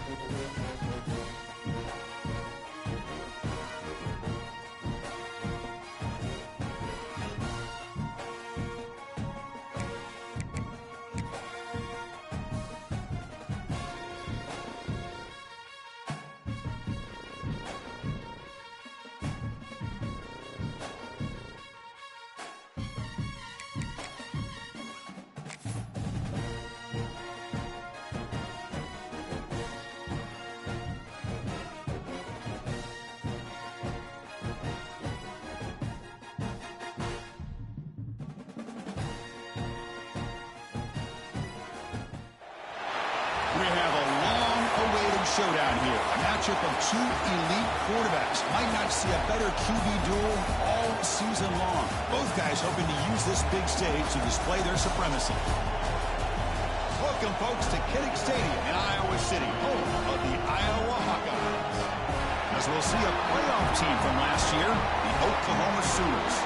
We have a long-awaited showdown here. A matchup of two elite quarterbacks. Might not see a better QB duel all season long. Both guys hoping to use this big stage to display their supremacy. Welcome, folks, to Kinnick Stadium in Iowa City, home of the Iowa Hawkeyes. As we'll see a playoff team from last year, the Oklahoma Sooners,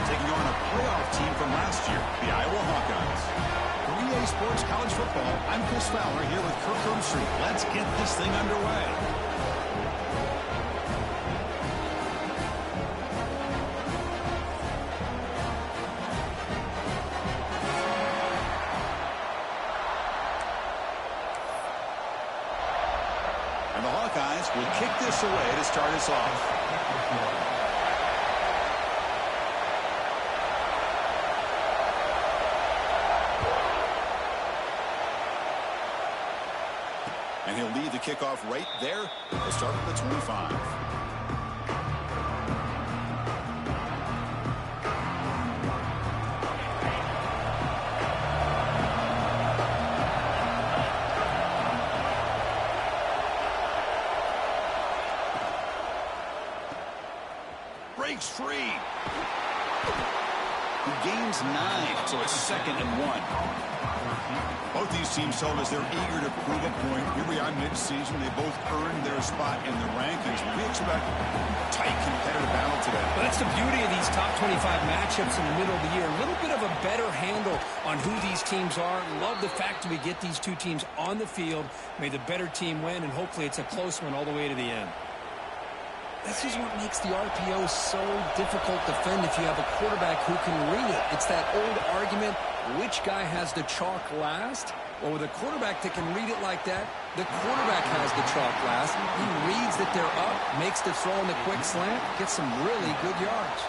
taking on a playoff team from last year, the Iowa Hawkeyes. 3A Sports College Football. I'm Chris Fowler here with Kirk Herbstreit. Let's get this thing underway. And the Hawkeyes will kick this away to start us off. And he'll lead the kickoff right there. He'll start at the 25. Breaks free. He gains 9, so it's 2nd and 1. Both these teams told us they're eager to prove a point. Here we are mid-season. They both earned their spot in the rankings. We expect a tight competitive battle today. Well, that's the beauty of these top 25 matchups in the middle of the year. A little bit of a better handle on who these teams are. Love the fact that we get these two teams on the field. May the better team win, and hopefully it's a close one all the way to the end. This is what makes the RPO so difficult to defend if you have a quarterback who can read it. It's that old argument, which guy has the chalk last? Well, with a quarterback that can read it like that, the quarterback has the chalk last. He reads that they're up, makes the throw in the quick slant, gets some really good yards.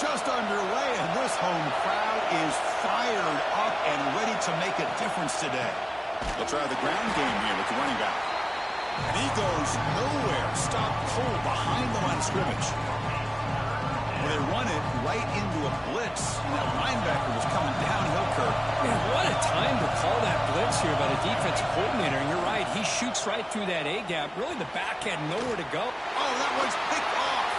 Just underway, and this home crowd is fired up and ready to make a difference today. They'll try the ground game here with the running back. And he goes nowhere. Stop cold behind the line of scrimmage. Well, they run it right into a blitz, and that linebacker was coming downhill, Kirk. Man, what a time to call that blitz here by the defensive coordinator. And you're right, he shoots right through that A-gap. Really, the back had nowhere to go. Oh, that one's picked off.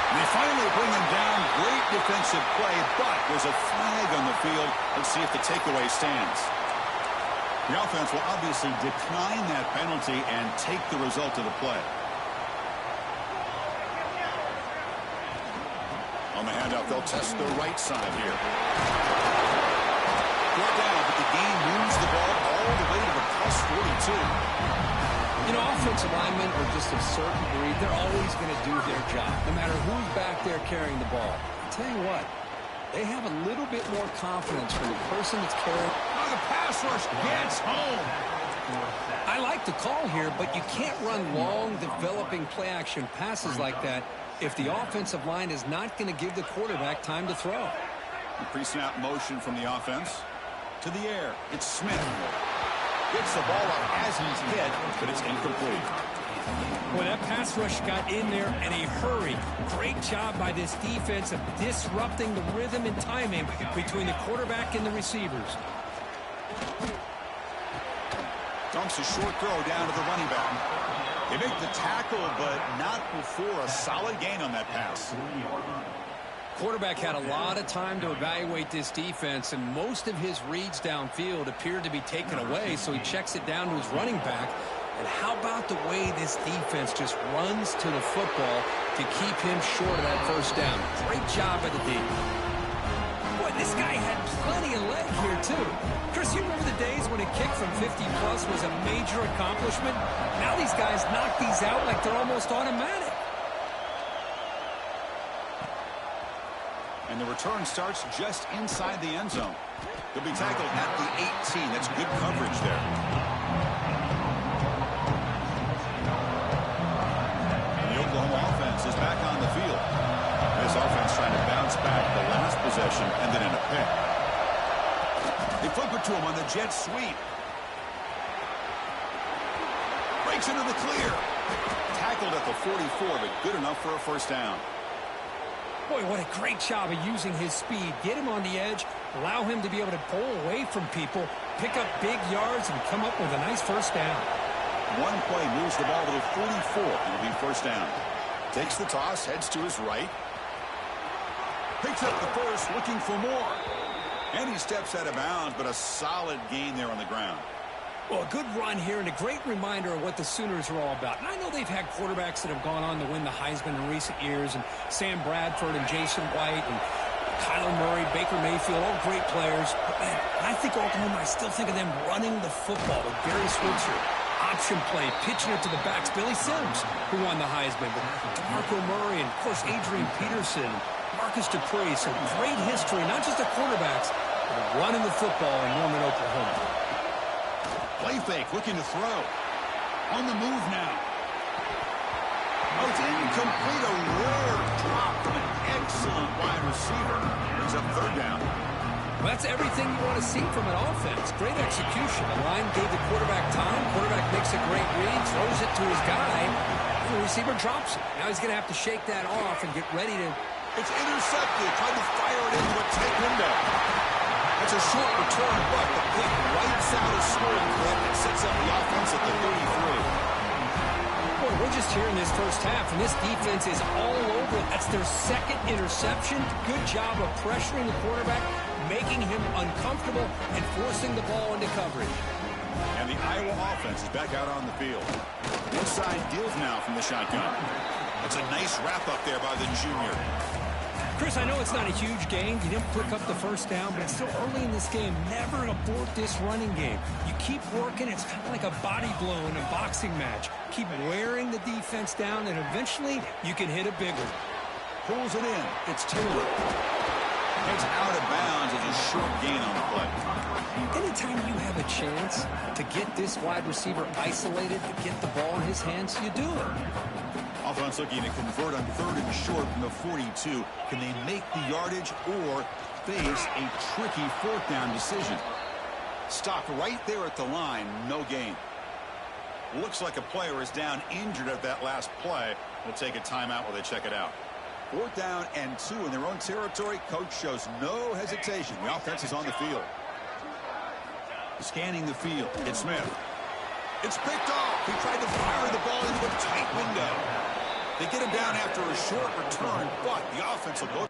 And they finally bring him down. Great defensive play, but there's a flag on the field. Let's see if the takeaway stands. The offense will obviously decline that penalty and take the result of the play. On the handoff, they'll test the right side here. Brought down, but the game moves the ball all the way to the +42. You know, offensive linemen are just a certain breed. They're always going to do their job, no matter who's back there carrying the ball. I'll tell you what, they have a little bit more confidence when the person that's carrying... The pass rush gets home. I like the call here, but you can't run long, developing play-action passes like that if the offensive line is not going to give the quarterback time to throw. Pre-snap motion from the offense. To the air. It's Smith. Gets the ball up as he's hit, but it's incomplete. Well, that pass rush got in there in a hurry. Great job by this defense of disrupting the rhythm and timing between the quarterback and the receivers. Dumps a short throw down to the running back. They make the tackle, but not before a solid gain on that pass. Quarterback had a lot of time to evaluate this defense, and most of his reads downfield appeared to be taken away, so he checks it down to his running back. And how about the way this defense just runs to the football to keep him short of that first down? Great job by the D. Boy, And this guy had plenty of leg here, too. Chris, you remember the days when a kick from 50-plus was a major accomplishment? Now these guys knock these out like they're almost automatic. And the return starts just inside the end zone. He'll be tackled at the 18. That's good coverage there. The Oklahoma offense is back on the field. This offense trying to bounce back the last possession and then in a pick. They flip it to him on the jet sweep. Breaks into the clear. Tackled at the 44, but good enough for a first down. Boy, what a great job of using his speed. Get him on the edge, allow him to be able to pull away from people, pick up big yards, and come up with a nice first down. One play moves the ball to the 44. It'll be first down. Takes the toss, heads to his right. Picks up the first, looking for more. And he steps out of bounds, but a solid gain there on the ground. Well, a good run here and a great reminder of what the Sooners are all about. And I know they've had quarterbacks that have gone on to win the Heisman in recent years, and Sam Bradford and Jason White and Kyler Murray, Baker Mayfield, all great players. But, man, I think Oklahoma, I still think of them running the football with Barry Switzer. Option play, pitching it to the backs. Billy Sims, who won the Heisman, but DeMarco Murray and, of course, Adrian Peterson, Marcus Dupree. So great history, not just the quarterbacks, but running the football in Norman, Oklahoma. Play fake, looking to throw. On the move now. Oh, it's incomplete. A rare drop from an excellent wide receiver. Brings up third down. Well, that's everything you want to see from an offense. Great execution. The line gave the quarterback time. Quarterback makes a great read, throws it to his guy. The receiver drops it. Now he's going to have to shake that off and get ready to... It's intercepted. Tried to fire it into a tight window. It's a short return, but the pick wipes out a scoring clip and sets up the offense at the 33. Boy, we're just here in this first half, and this defense is all over it. That's their second interception. Good job of pressuring the quarterback, making him uncomfortable, and forcing the ball into coverage. And the Iowa offense is back out on the field. Inside deals now from the shotgun. That's a nice wrap-up there by the junior. Chris, I know it's not a huge game. You didn't pick up the first down, but it's still early in this game. Never abort this running game. You keep working. It's kind of like a body blow in a boxing match. Keep wearing the defense down, and eventually you can hit a big one. Pulls it in. It's Taylor. Heads out of bounds as a short gain on the play. Anytime you have a chance to get this wide receiver isolated, to get the ball in his hands, you do it. Offense looking to convert on third and short from the 42. Can they make the yardage or face a tricky fourth down decision? Stopped right there at the line. No gain. Looks like a player is down injured at that last play. We'll take a timeout while they check it out. Fourth down and 2 in their own territory. Coach shows no hesitation. The offense is on the field. Scanning the field. It's Smith. It's picked off. He tried to fire the ball into a tight window. They get him down after a short return, but the offense will go.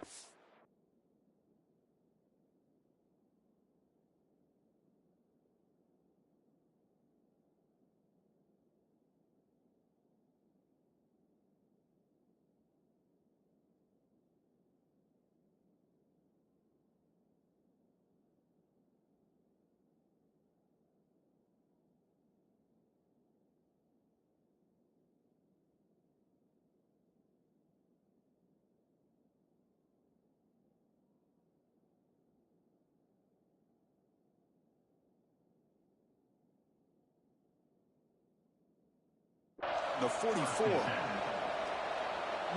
The 44.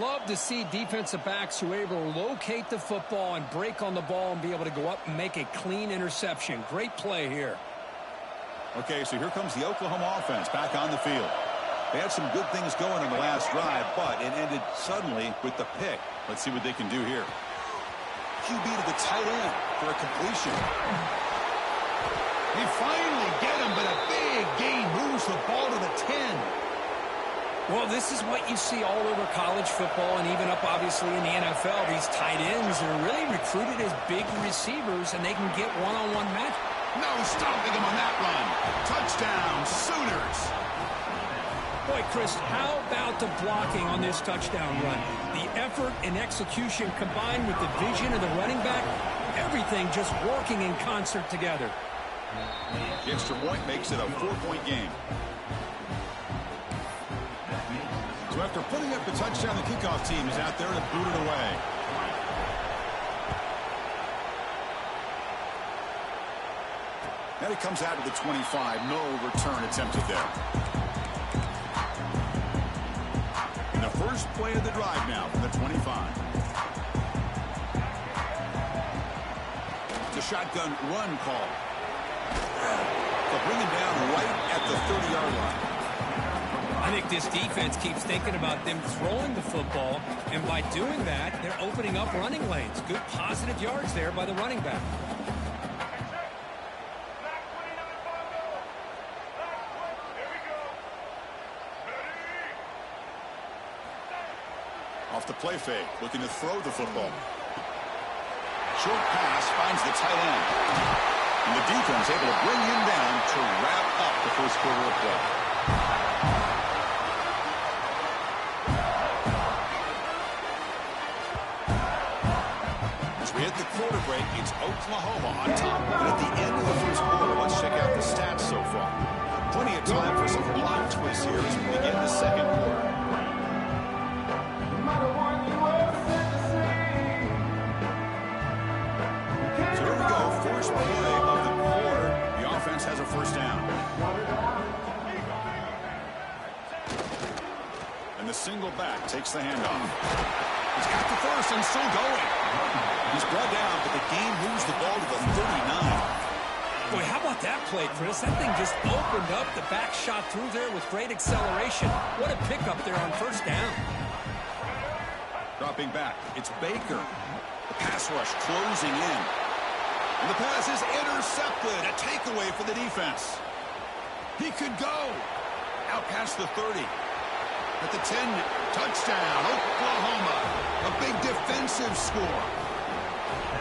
Love to see defensive backs who are able to locate the football and break on the ball and be able to go up and make a clean interception. Great play here. Okay, so here comes the Oklahoma offense back on the field. They had some good things going on the last drive, but it ended suddenly with the pick. Let's see what they can do here. QB to the tight end for a completion. They finally get him, but a big gain moves the ball to the 10. Well, this is what you see all over college football and even up, obviously, in the NFL. These tight ends are really recruited as big receivers, and they can get one-on-one match. No stopping him on that run. Touchdown, Sooners. Boy, Chris, how about the blocking on this touchdown run? The effort and execution combined with the vision of the running back, everything just working in concert together. The extra point makes it a 4-point game. So after putting up the touchdown, the kickoff team is out there to boot it away. And it comes out of the 25. No return attempted there. And the first play of the drive now from the 25. It's a shotgun run call. They'll bring him down right at the 30-yard line. I think this defense keeps thinking about them throwing the football, and by doing that, they're opening up running lanes. Good positive yards there by the running back. Off the play fake, looking to throw the football. Short pass finds the tight end. And the defense able to bring him down to wrap up the first quarter of play. As we hit the quarter break, it's Oklahoma on top. And at the end of the first quarter, let's check out the stats so far. Plenty of time for some block twists here as we begin the second quarter. First play of the quarter. The offense has a first down. And the single back takes the handoff. He's got the first and still going. He's brought down, but the game moves the ball to the 39. Boy, how about that play, Chris? That thing just opened up. The back shot through there with great acceleration. What a pickup there on first down. Dropping back, it's Baker. The pass rush closing in. And the pass is intercepted. A takeaway for the defense. He could go. Out past the 30. At the 10, touchdown, Oklahoma. A big defensive score.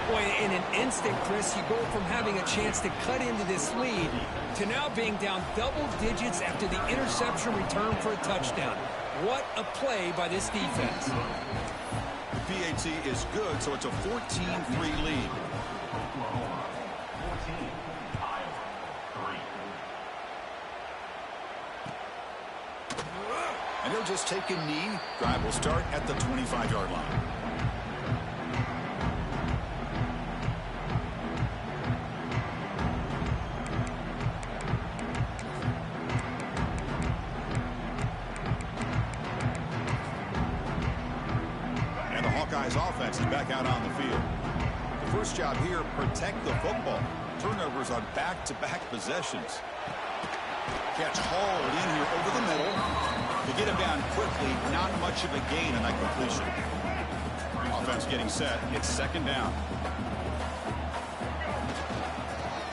Boy, in an instant, Chris, you go from having a chance to cut into this lead to now being down double digits after the interception return for a touchdown. What a play by this defense. The PAT is good, so it's a 14-3 lead. And he'll just take a knee. Drive will start at the 25-yard line. And the Hawkeyes offense is back out on the field. The first job here, protect the football. Turnovers on back-to-back possessions. Catch hauled in here over the middle. To get him down quickly, not much of a gain on that completion. Offense getting set. It's second down.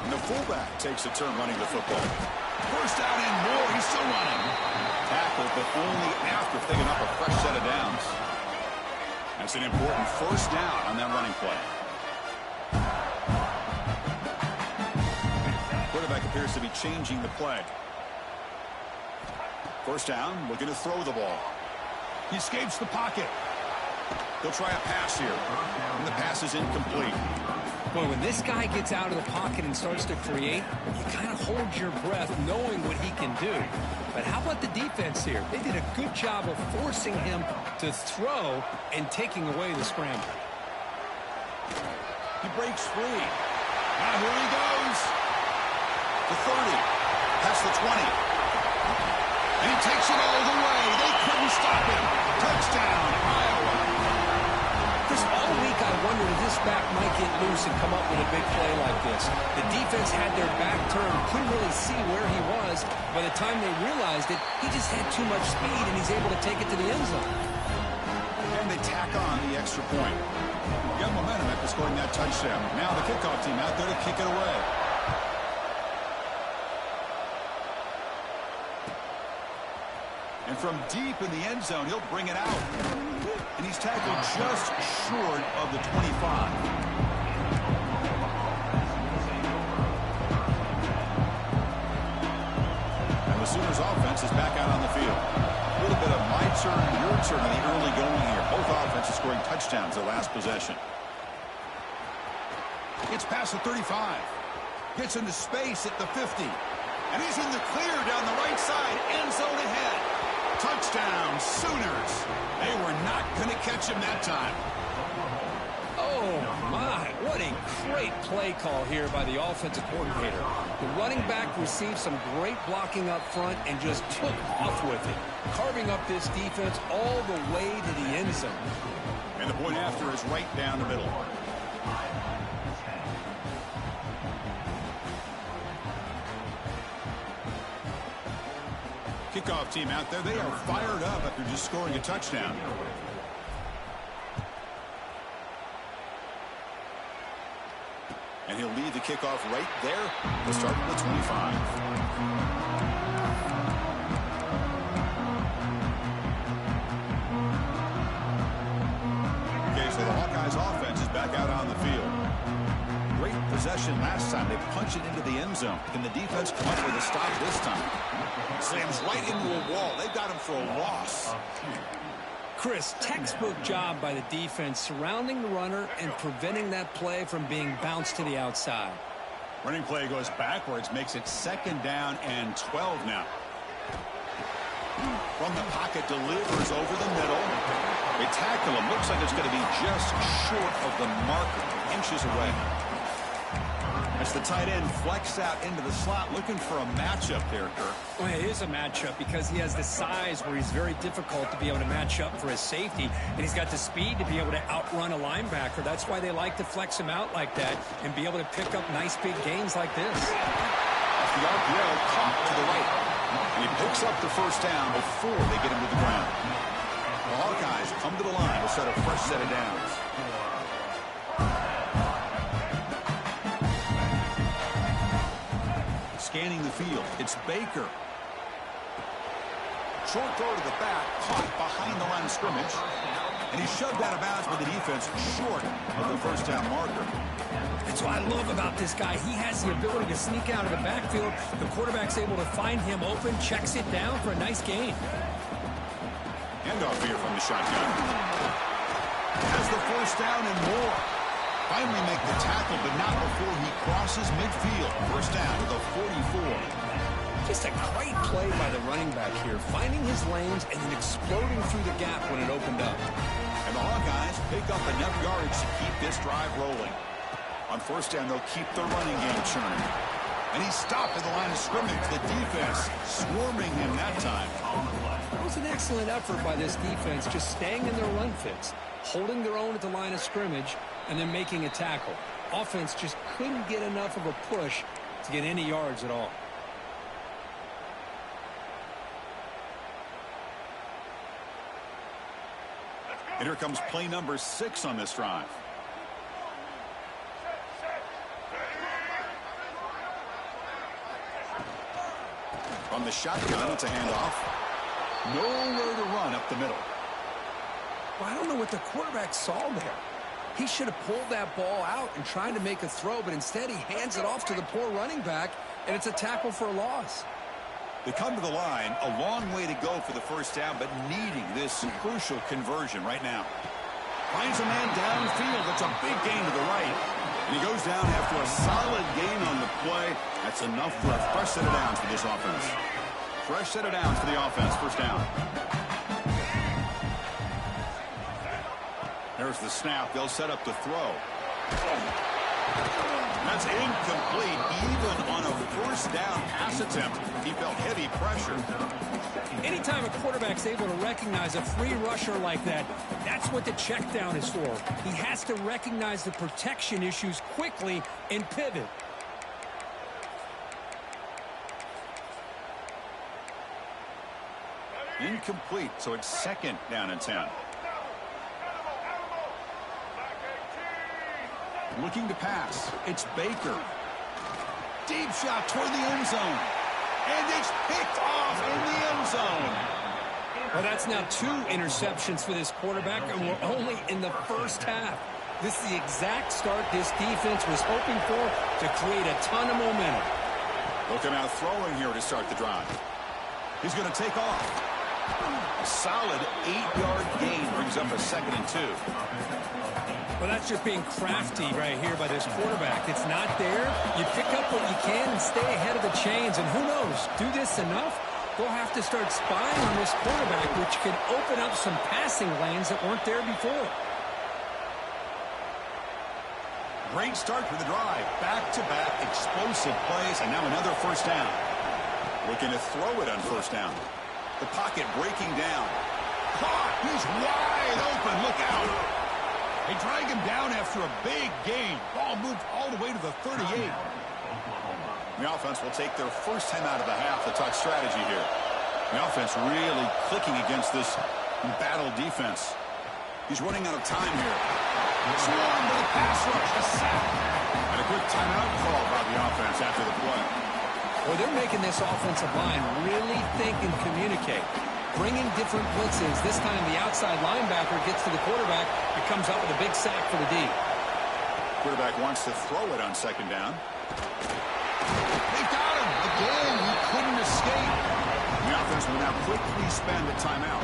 And the fullback takes a turn running the football. First down and more. He's still running. Tackled, but only after picking up a fresh set of downs. That's an important first down on that running play. Quarterback appears to be changing the play. First down, looking to throw the ball. He escapes the pocket. He'll try a pass here. And the pass is incomplete. Boy, when this guy gets out of the pocket and starts to create, you kind of hold your breath knowing what he can do. But how about the defense here? They did a good job of forcing him to throw and taking away the scramble. He breaks free. Now here he goes. The 30. Past the 20. And he takes it all the way. They couldn't stop him. Touchdown, Iowa. Chris, all week I wondered if this back might get loose and come up with a big play like this. The defense had their back turned, couldn't really see where he was. By the time they realized it, he just had too much speed, and he's able to take it to the end zone. And they tack on the extra point. Got momentum after scoring that touchdown. Now the kickoff team out there to kick it away. And from deep in the end zone, he'll bring it out. And he's tackled just short of the 25. And the Sooners offense is back out on the field. It's your turn in the early going here. Both offenses scoring touchdowns the last possession. Gets past the 35. Gets into space at the 50. And he's in the clear down the right side. End zone ahead. Touchdown, Sooners. They were not going to catch him that time. Oh, my. What a great play call here by the offensive coordinator. The running back received some great blocking up front and just took off with it, carving up this defense all the way to the end zone. And the point after is right down the middle. Kickoff team out there. They are fired up after just scoring a touchdown. And he'll lead the kickoff right there. We'll start at the 25. Okay, so the Hawkeyes offense is back out on the field. Great possession last time. They punch it into the end zone. Can the defense come up with a stop this time? Slams right into a wall. They've got him for a loss. Chris, textbook job by the defense surrounding the runner and preventing that play from being bounced to the outside. Running play goes backwards, makes it 2nd down and 12 now. From the pocket, delivers over the middle. They tackle him. Looks like it's going to be just short of the marker, inches away. As the tight end flexed out into the slot, looking for a matchup there, Kirk. Well, it is a matchup because he has the size where he's very difficult to be able to match up for his safety, and he's got the speed to be able to outrun a linebacker. That's why they like to flex him out like that and be able to pick up nice big gains like this. Off the RPO, caught to the right. And he picks up the first down before they get him to the ground. The Hawkeyes come to the line to set a fresh set of downs. Scanning the field, it's Baker. Short throw to the back, caught behind the line of scrimmage. And he's shoved out of bounds by the defense short of the first down marker. That's what I love about this guy. He has the ability to sneak out of the backfield. The quarterback's able to find him open, checks it down for a nice gain. Handoff here from the shotgun. Has the first down and more. Finally make the tackle, but not before he crosses midfield. First down to the 44. Just a great play by the running back here, finding his lanes and then exploding through the gap when it opened up. And the Hawkeyes pick up enough yardage to keep this drive rolling. On first down, they'll keep the running game churning. And he stopped at the line of scrimmage. The defense swarming him that time. It was an excellent effort by this defense, just staying in their run fits, holding their own at the line of scrimmage, and then making a tackle. Offense just couldn't get enough of a push to get any yards at all. And here comes play number 6 on this drive. From the shotgun, it's a handoff. Nowhere to run up the middle. Well, I don't know what the quarterback saw there. He should have pulled that ball out and tried to make a throw, but instead he hands it off to the poor running back, and it's a tackle for a loss. They come to the line, a long way to go for the first down, but needing this crucial conversion right now. Finds a man downfield. That's a big gain to the right. And he goes down after a solid gain on the play. That's enough for a fresh set of downs for this offense. Fresh set of downs for the offense. First down. There's the snap. They'll set up the throw. That's incomplete. Even on a first down pass attempt, he felt heavy pressure. Anytime a quarterback's able to recognize a free rusher like that, that's what the check down is for. He has to recognize the protection issues quickly and pivot. Incomplete, so it's 2nd down and 10. Looking to pass. It's Baker. Deep shot toward the end zone. And it's picked off in the end zone. Well, that's now 2 interceptions for this quarterback, and we're only in the first half. This is the exact start this defense was hoping for to create a ton of momentum. Looking out throwing here to start the drive. He's going to take off. A solid 8-yard gain brings up a 2nd and 2. Well, that's just being crafty right here by this quarterback. It's not there. You pick up what you can and stay ahead of the chains. And who knows, do this enough, they'll have to start spying on this quarterback, which could open up some passing lanes that weren't there before. Great start for the drive. Back-to-back explosive plays, and now another first down. Looking to throw it on first down. The pocket breaking down. Caught! He's wide open. Look out! They drag him down after a big gain. Ball moved all the way to the 38. The offense will take their first time out of the half. The talk strategy here. The offense really clicking against this battle defense. He's running out of time here. Swarm with a pass rush. A sack. And a quick timeout call by the offense after the play. Well, they're making this offensive line really think and communicate. Bringing different blitzes. This time the outside linebacker gets to the quarterback and comes up with a big sack for the D. Quarterback wants to throw it on 2nd down. They got him. Again, he couldn't escape. The offense will now quickly spend the timeout.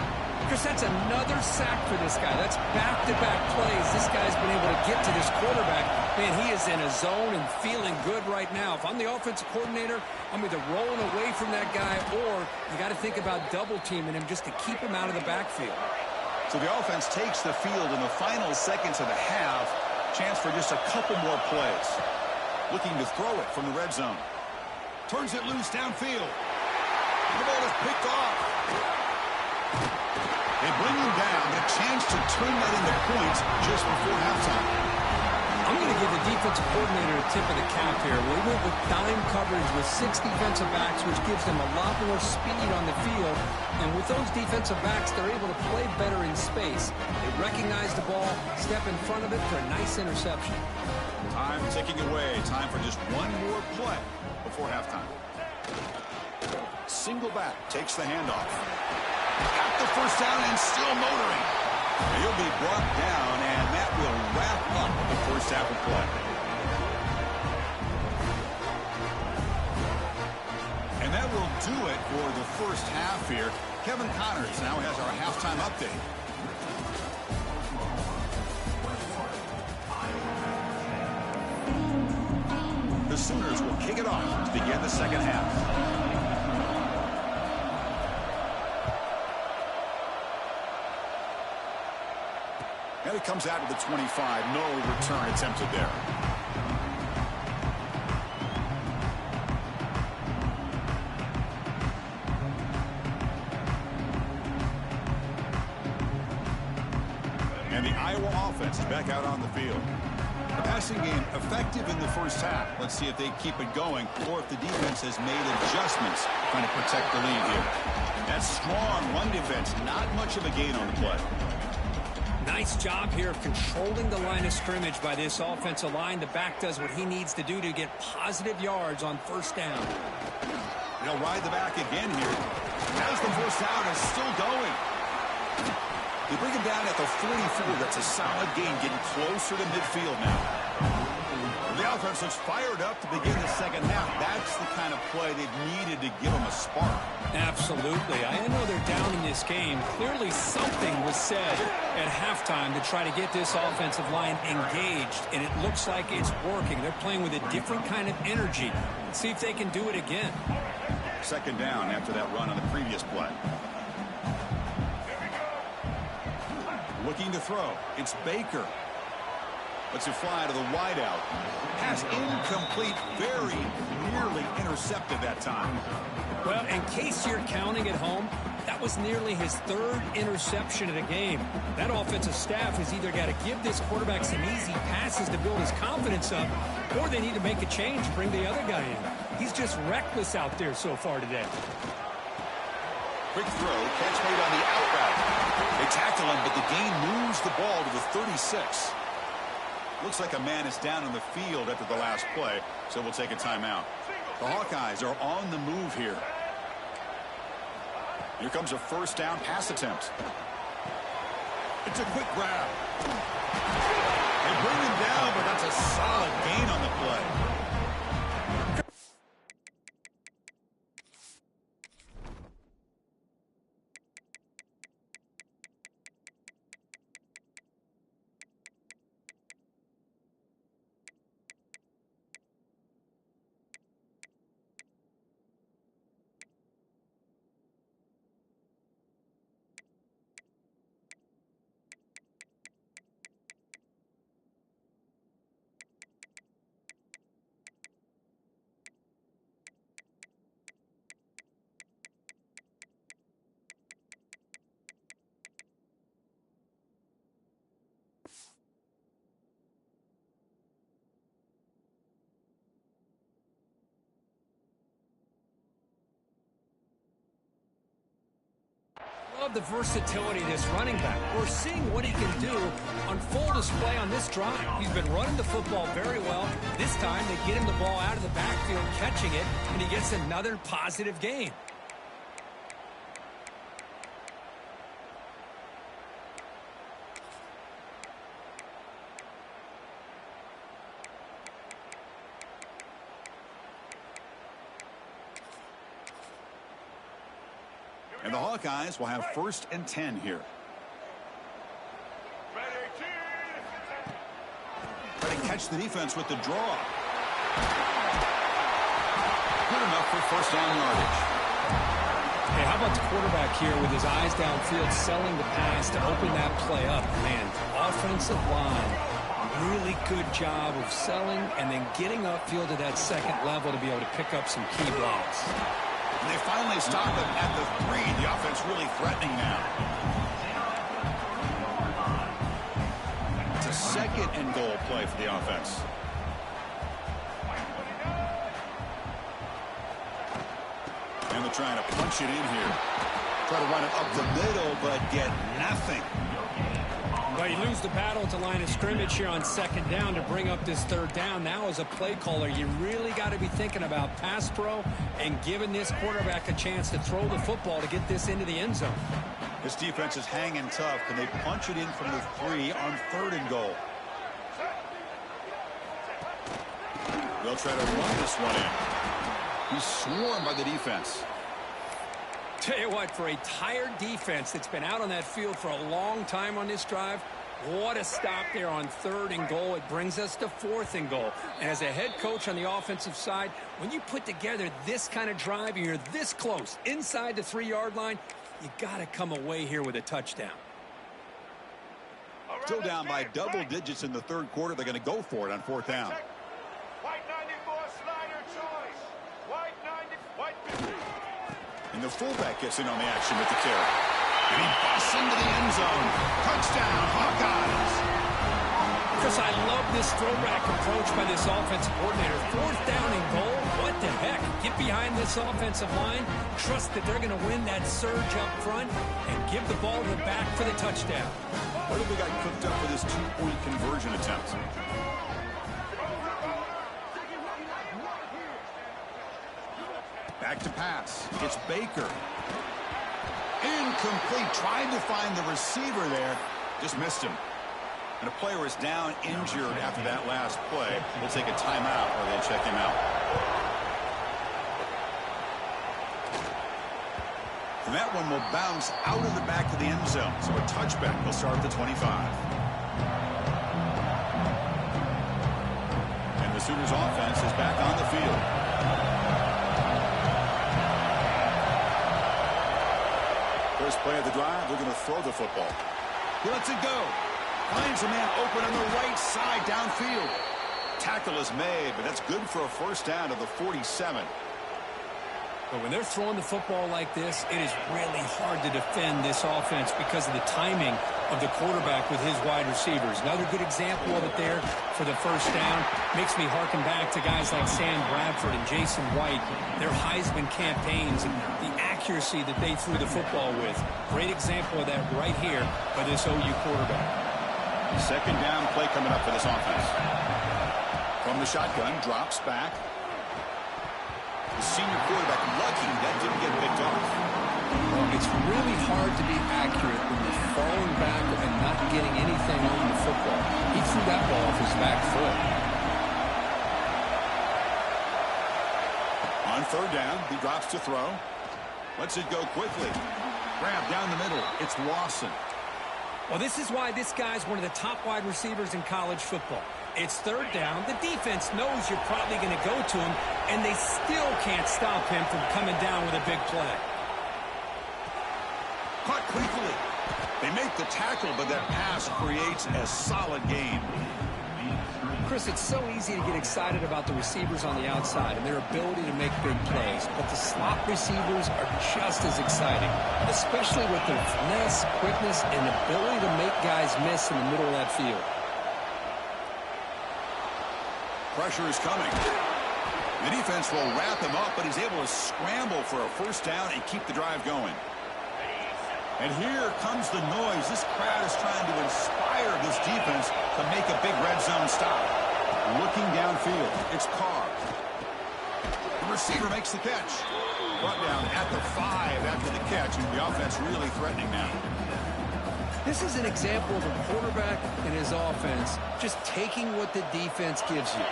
Chris, that's another sack for this guy. That's back-to-back plays. This guy's been able to get to this quarterback. Man, he is in a zone and feeling good right now. If I'm the offensive coordinator, I'm either rolling away from that guy or you got to think about double-teaming him just to keep him out of the backfield. So the offense takes the field in the final seconds of the half. Chance for just a couple more plays. Looking to throw it from the red zone. Turns it loose downfield. The ball is picked off. They bring him down, but a chance to turn that into points just before halftime. I'm going to give the defensive coordinator a tip of the cap here. We went with dime coverage with 6 defensive backs, which gives them a lot more speed on the field. And with those defensive backs, they're able to play better in space. They recognize the ball, step in front of it for a nice interception. Time ticking away. Time for just one more play before halftime. Single back takes the handoff. Got the first down and still motoring. And he'll be brought down, and that will wrap up the first half of play. And that will do it for the first half here. Kevin Connors now has our halftime update. The Sooners will kick it off to begin the second half. And it comes out to the 25. No return attempted there. And the Iowa offense is back out on the field. The passing game effective in the first half. Let's see if they keep it going or if the defense has made adjustments trying to protect the lead here. That strong run defense, not much of a gain on the play. Nice job here of controlling the line of scrimmage by this offensive line. The back does what he needs to do to get positive yards on first down. They'll ride the back again here. As the first down is still going. They bring him down at the 44. That's a solid gain, getting closer to midfield now. The offense looks fired up to begin the second half. That's the kind of play they've needed to give them a spark. Absolutely. I know they're down in this game. Clearly something was said at halftime to try to get this offensive line engaged, and it looks like it's working. They're playing with a different kind of energy. Let's see if they can do it again. Second down after that run on the previous play. Looking to throw. It's Baker. Lets it fly to the wideout. Pass incomplete, very nearly intercepted that time. Well, in case you're counting at home, that was nearly his third interception of the game. That offensive staff has either got to give this quarterback some easy passes to build his confidence up, or they need to make a change and bring the other guy in. He's just reckless out there so far today. Quick throw, catch made on the out route. They tackle him, but the gain moves the ball to the 36. Looks like a man is down on the field after the last play, so we'll take a timeout. The Hawkeyes are on the move here. Here comes a first down pass attempt. It's a quick grab. They bring him down, but that's a solid gain on the play. love the versatility of this running back. We're seeing what he can do on full display on this drive. He's been running the football very well. This time they get him the ball out of the backfield, catching it, and he gets another positive gain. And the Hawkeyes will have 1st and 10 here. Trying to catch the defense with the draw. Good enough for 1st down yardage. Hey, how about the quarterback here with his eyes downfield, selling the pass to open that play up? Man, offensive line, really good job of selling and then getting upfield to that second level to be able to pick up some key blocks. And they finally stop him at the 3. The offense really threatening now. It's a 2nd and goal play for the offense. And they're trying to punch it in here. Try to run it up the middle, but get nothing. Well, you lose the battle at the line of scrimmage here on 2nd down to bring up this 3rd down. Now, as a play caller, you really got to be thinking about pass pro and giving this quarterback a chance to throw the football to get this into the end zone. This defense is hanging tough. Can they punch it in from the 3 on 3rd and goal? They'll try to run this one in. He's swarmed by the defense. Tell you what, for a tired defense that's been out on that field for a long time on this drive, what a stop there on 3rd and goal. It brings us to 4th and goal. And as a head coach on the offensive side, when you put together this kind of drive and you're this close inside the 3-yard line, you got to come away here with a touchdown. Still down by double digits in the 3rd quarter. They're going to go for it on 4th down. And the fullback gets in on the action with the carry. And he busts into the end zone. Touchdown, Hawkeyes. Chris, I love this throwback approach by this offensive coordinator. 4th down and goal. What the heck? Get behind this offensive line. Trust that they're going to win that surge up front and give the ball to the back for the touchdown. What have we got cooked up for this 2-point conversion attempt? Back to pass. It's Baker. Incomplete. Tried to find the receiver there. Just missed him. And a player is down injured after that last play. We'll take a timeout or they check him out. And that one will bounce out of the back of the end zone. So a touchback will start at the 25. And the Sooners offense is back on the field. First play of the drive, they're going to throw the football. He lets it go. Finds a man open on the right side downfield. Tackle is made, but that's good for a 1st down to the 47. But when they're throwing the football like this, it is really hard to defend this offense because of the timing of the quarterback with his wide receivers. Another good example of it there for the 1st down. Makes me harken back to guys like Sam Bradford and Jason White, their Heisman campaigns and the accuracy that they threw the football with. Great example of that right here by this OU quarterback. 2nd down play coming up for this offense. From the shotgun, drops back. The senior quarterback lucky that didn't get picked off. Well, it's really hard to be accurate when you're falling back and not getting anything on the football. He threw that ball off his back foot. On 3rd down, he drops to throw. Lets it go quickly. Grab down the middle. It's Lawson. Well, this is why this guy's one of the top wide receivers in college football. It's 3rd down. The defense knows you're probably going to go to him, and they still can't stop him from coming down with a big play. Caught quickly. They make the tackle, but that pass creates a solid gain. Chris, it's so easy to get excited about the receivers on the outside and their ability to make big plays, but the slot receivers are just as exciting, especially with their finesse, quickness, and ability to make guys miss in the middle of that field. Pressure is coming. The defense will wrap him up, but he's able to scramble for a 1st down and keep the drive going. And here comes the noise. This crowd is trying to inspire this defense to make a big red zone stop. Looking downfield, it's Carr. The receiver makes the catch. Brought down at the 5 after the catch, and the offense really threatening now. This is an example of a quarterback and his offense just taking what the defense gives you.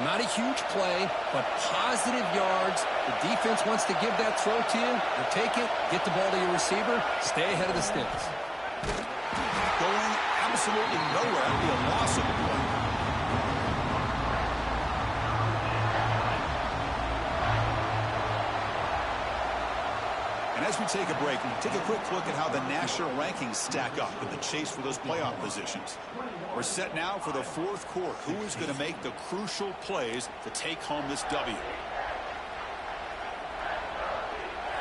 Not a huge play, but positive yards. The defense wants to give that throw to you. You take it, get the ball to your receiver, stay ahead of the sticks. Going absolutely nowhere. That'd be a loss of the play. And as we take a break, take a quick look at how the national rankings stack up in the chase for those playoff positions. We're set now for the fourth quarter. Who is going to make the crucial plays to take home this W?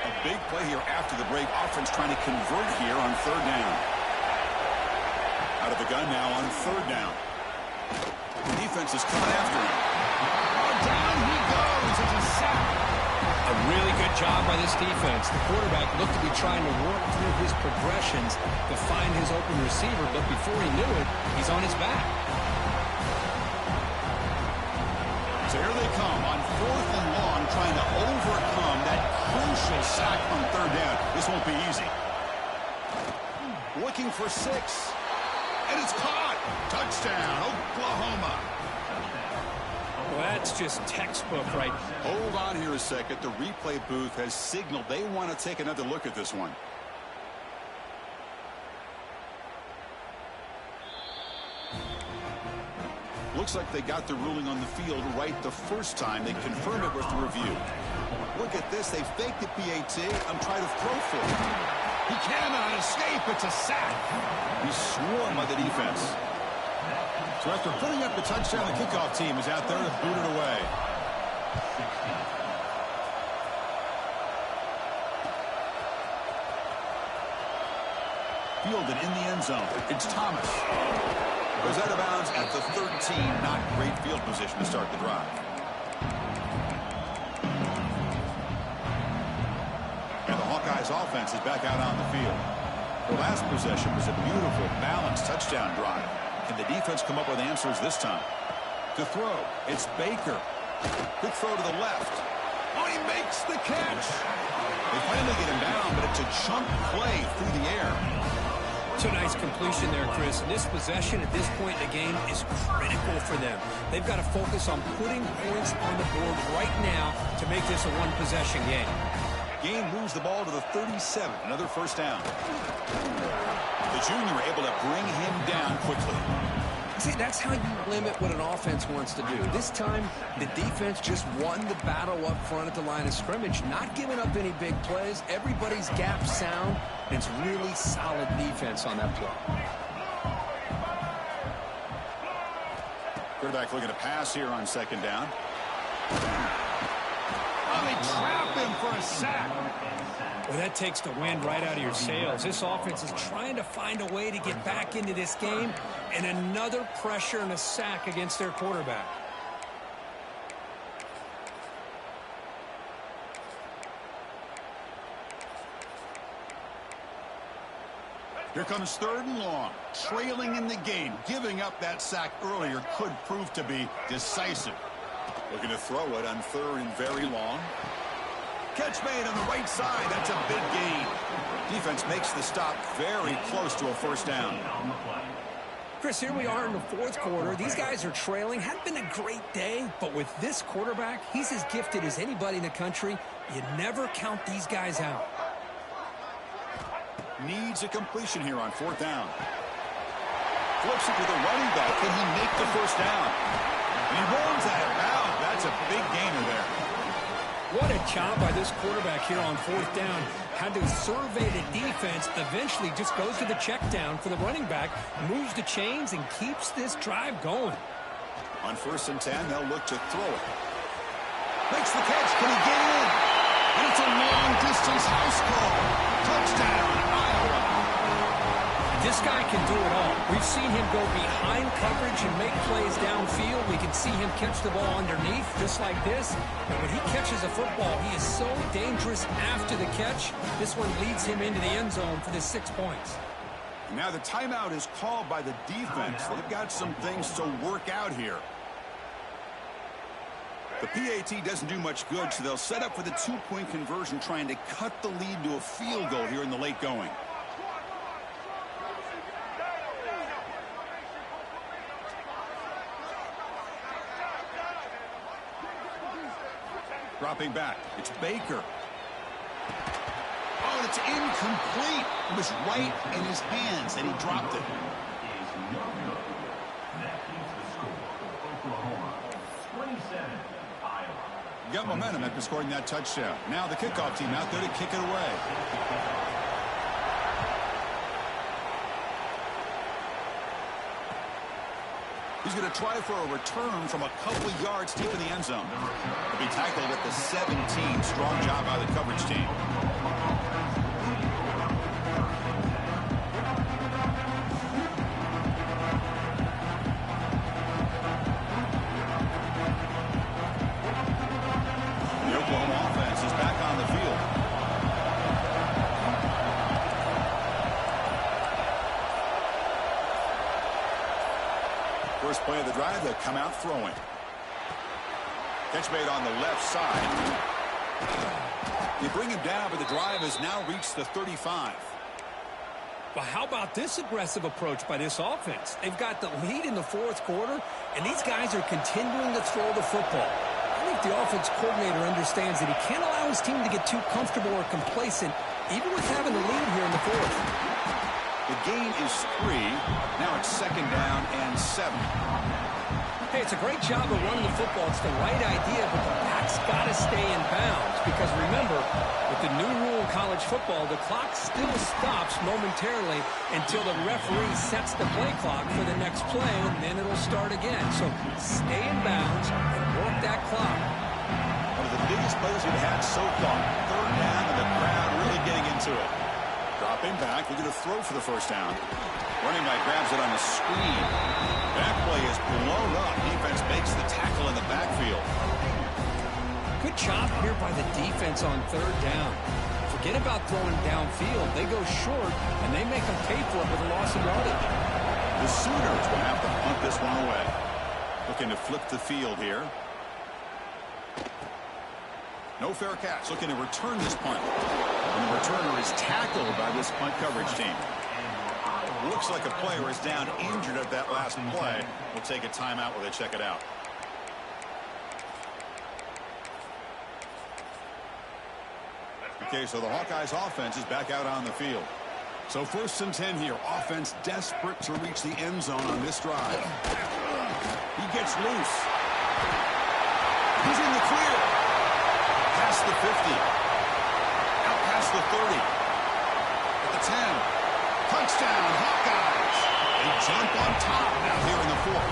A big play here after the break. Offense trying to convert here on third down. Out of the gun now on third down. The defense is coming after him. Oh, down he goes. It's a sack. A really good job by this defense. The quarterback looked to be trying to work through his progressions to find his open receiver, but before he knew it, he's on his back. So here they come on fourth and long, trying to overcome that crucial sack on third down. This won't be easy. Looking for 6. And it's caught. Touchdown, Oklahoma. Well, that's just textbook, right? Hold on here a second. The replay booth has signaled they want to take another look at this one. Looks like they got the ruling on the field right the first time. They confirmed it with the review. Look at this. They faked the PAT. I'm trying to throw for it. He cannot escape. It's a sack. He's swarmed by the defense. So after putting up the touchdown, the kickoff team is out there to boot it away. Fielded in the end zone. It's Thomas. Goes out of bounds at the 13. Not great field position to start the drive. And the Hawkeyes offense is back out on the field. The last possession was a beautiful, balanced touchdown drive. Can the defense come up with answers this time? To throw, it's Baker. Good throw to the left. Oh, he makes the catch. They finally get him down, but it's a chunk play through the air. It's a nice completion there, Chris. And this possession at this point in the game is critical for them. They've got to focus on putting points on the board right now to make this a one-possession game. Gain moves the ball to the 37. Another first down. The junior able to bring him down quickly. See, that's how you limit what an offense wants to do. This time, the defense just won the battle up front at the line of scrimmage, not giving up any big plays. Everybody's gap sound, and it's really solid defense on that play. Quarterback looking to pass here on second down. Oh, they trap him for a sack. Well, that takes the wind right out of your sails. This offense is trying to find a way to get back into this game, and another pressure and a sack against their quarterback. Here comes third and long, trailing in the game. Giving up that sack earlier could prove to be decisive. Looking to throw it on third and very long. Catch made on the right side. That's a big gain. Defense makes the stop very close to a first down. Chris, here we are in the fourth quarter. These guys are trailing. Hadn't been a great day, but with this quarterback, he's as gifted as anybody in the country. You never count these guys out. Needs a completion here on fourth down. Flips it to the running back. Can he make the first down? And he runs out of bounds. That's a big gainer there. What a job by this quarterback here on fourth down. Had to survey the defense, eventually just goes to the check down for the running back, moves the chains, and keeps this drive going. On 1st and 10, they'll look to throw it. Makes the catch. Can he get in? And it's a long-distance house call. Touchdown, Iowa. This guy can do it all. We've seen him go behind coverage and make plays downfield. We can see him catch the ball underneath just like this. And when he catches a football, he is so dangerous after the catch. This one leads him into the end zone for the 6 points. Now the timeout is called by the defense. They've got some things to work out here. The PAT doesn't do much good, so they'll set up for the 2-point conversion, trying to cut the lead to a field goal here in the late going. Dropping back, it's Baker. Oh, it's incomplete. It was right in his hands, and he dropped it. Got momentum after scoring that touchdown. Now the kickoff team out there to kick it away. He's going to try for a return from a couple of yards deep in the end zone. He'll be tackled at the 17. Strong job by the coverage team. The Oklahoma offense is back on the field. First play of the drive, they'll come out throwing. Catch made on the left side. They bring him down, but the drive has now reached the 35. Well, how about this aggressive approach by this offense? They've got the lead in the fourth quarter, and these guys are continuing to throw the football. I think the offense coordinator understands that he can't allow his team to get too comfortable or complacent, even with having the lead here in the fourth. The gain is 3. Now it's 2nd down and 7. Hey, it's a great job of running the football. It's the right idea, but the back's got to stay in bounds. Because remember, with the new rule in college football, the clock still stops momentarily until the referee sets the play clock for the next play, and then it'll start again. So stay in bounds and work that clock. One of the biggest plays we've had so far. 3rd down, and the crowd really getting into it. Dropping back, they're going to throw for the first down. Running back grabs it on the screen. That play is blown up. Defense makes the tackle in the backfield. Good job here by the defense on 3rd down. Forget about throwing downfield. They go short, and they make them pay for it with a loss of yardage. The Sooners will have to punt this one away. Looking to flip the field here. No fair catch. Looking to return this punt. And the returner is tackled by this punt coverage team. Looks like a player is down injured at that last play. We'll take a timeout while they check it out. Okay, so the Hawkeyes offense is back out on the field. So 1st and 10 here. Offense desperate to reach the end zone on this drive. He gets loose. He's in the clear. Past the 50. Out past the 30. At the 10. Touchdown, Hawkeyes. They jump on top now here in the 4th.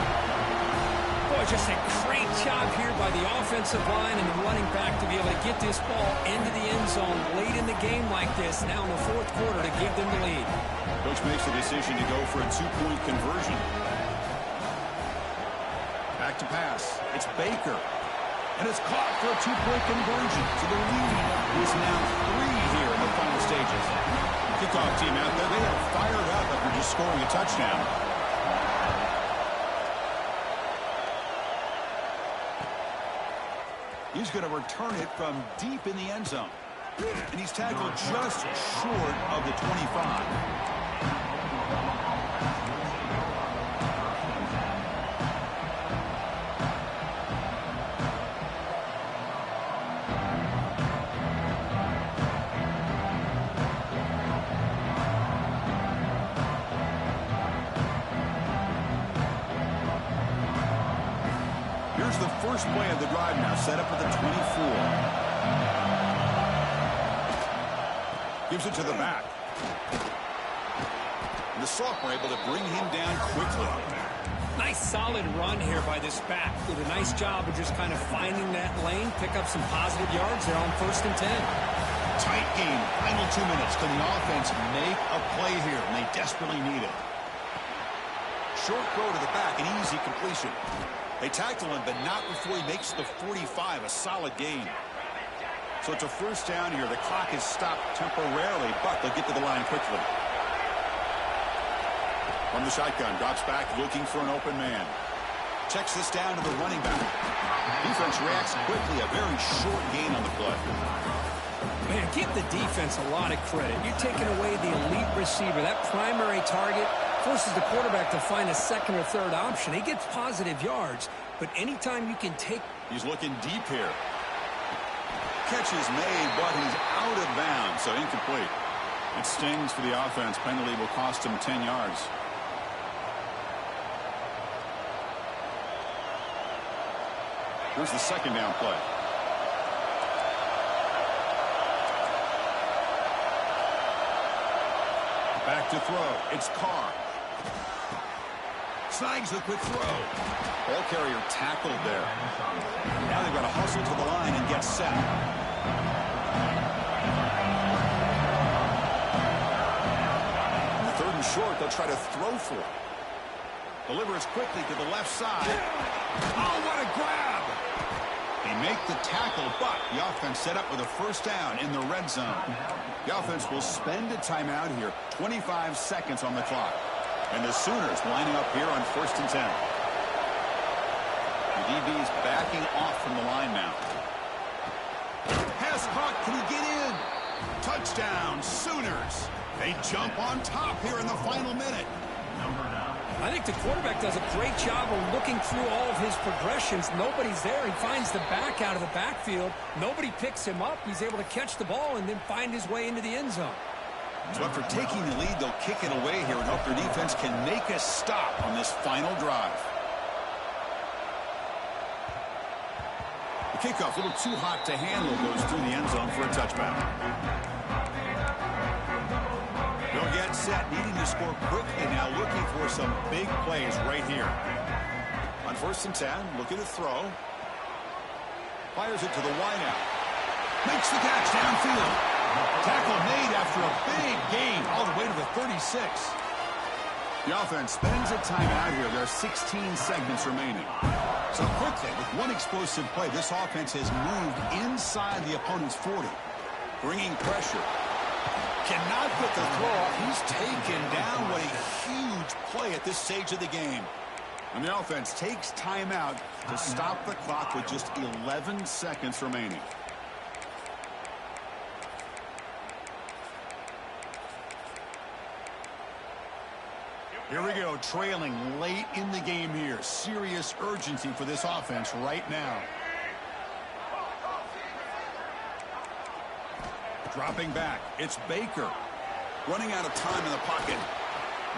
Boy, just a great job here by the offensive line and the running back to be able to get this ball into the end zone late in the game like this, now in the 4th quarter, to give them the lead. Coach makes the decision to go for a 2-point conversion. Back to pass. It's Baker. And it's caught for a 2-point conversion. So the lead is now 3 here in the final stages. Kickoff team out there, they are fired up after just scoring a touchdown. He's going to return it from deep in the end zone. And he's tackled just short of the 25. Here's the first play of the drive now, set up at the 24. Gives it to the back. And the sophomore able to bring him down quickly. Nice solid run here by this back. Did a nice job of just kind of finding that lane, pick up some positive yards there on 1st and 10. Tight game. Final 2 minutes. Can the offense make a play here? And they desperately need it. Short throw to the back, an easy completion. They tackle him, but not before he makes the 45, a solid gain. So it's a first down here. The clock is stopped temporarily, but they'll get to the line quickly. From the shotgun, drops back, looking for an open man. Checks this down to the running back. Defense reacts quickly, a very short gain on the play. Man, give the defense a lot of credit. You're taking away the elite receiver. That primary target forces the quarterback to find a second or third option. He gets positive yards, but anytime you can take... He's looking deep here. Catch is made, but he's out of bounds, so incomplete. It stings for the offense. Penalty will cost him 10 yards. Here's the second down play. Back to throw. It's Carr. Snags the quick throw. Ball carrier tackled there. Now they've got to hustle to the line and get set. Third and short, they'll try to throw for it. Delivers quickly to the left side. Oh, what a grab! They make the tackle, but the offense set up with a first down in the red zone. The offense will spend a timeout here. 25 seconds on the clock. And the Sooners lining up here on 1st and 10. The DB's backing off from the line now. Pass caught. Can he get in? Touchdown, Sooners. They jump on top here in the final minute. I think the quarterback does a great job of looking through all of his progressions. Nobody's there. He finds the back out of the backfield. Nobody picks him up. He's able to catch the ball and then find his way into the end zone. So after taking the lead, they'll kick it away here and hope their defense can make a stop on this final drive. The kickoff, a little too hot to handle, goes through the end zone for a touchback. They'll get set, needing to score quickly now, looking for some big plays right here. On 1st and 10, looking to throw. Fires it to the wideout. Makes the catch downfield. Tackle made after a big gain all the way to the 36. The offense spends a timeout here. There are 16 segments remaining. So quickly, with one explosive play, this offense has moved inside the opponent's 40. Bringing pressure. Cannot put the throw off. He's taken down. What a huge play at this stage of the game. And the offense takes timeout to stop the clock with just 11 seconds remaining. Here we go, trailing late in the game here. Serious urgency for this offense right now. Dropping back, it's Baker. Running out of time in the pocket.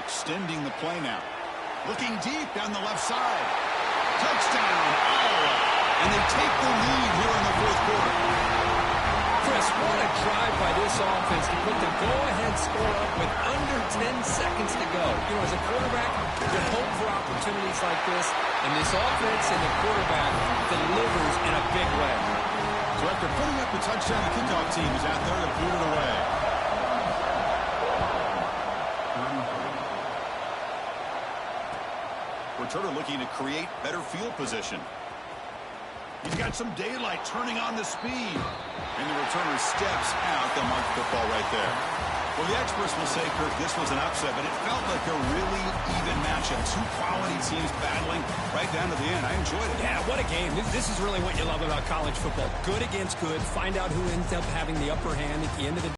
Extending the play now. Looking deep down the left side. Touchdown, Iowa. And they take the lead here in the 4th quarter. Chris, what a drive by this offense to put the go-ahead score up with under 10 seconds to go. You know, as a quarterback, you hope for opportunities like this, and this offense and the quarterback delivers in a big way. So after putting up the touchdown, the kickoff team is out there to boot it away. Returner looking to create better field position. He's got some daylight turning on the speed. And the returner steps out. They'll mark the football right there. Well, the experts will say, Kirk, this was an upset, but it felt like a really even matchup. Two quality teams battling right down to the end. I enjoyed it. Yeah, what a game. This is really what you love about college football. Good against good. Find out who ends up having the upper hand at the end of the day.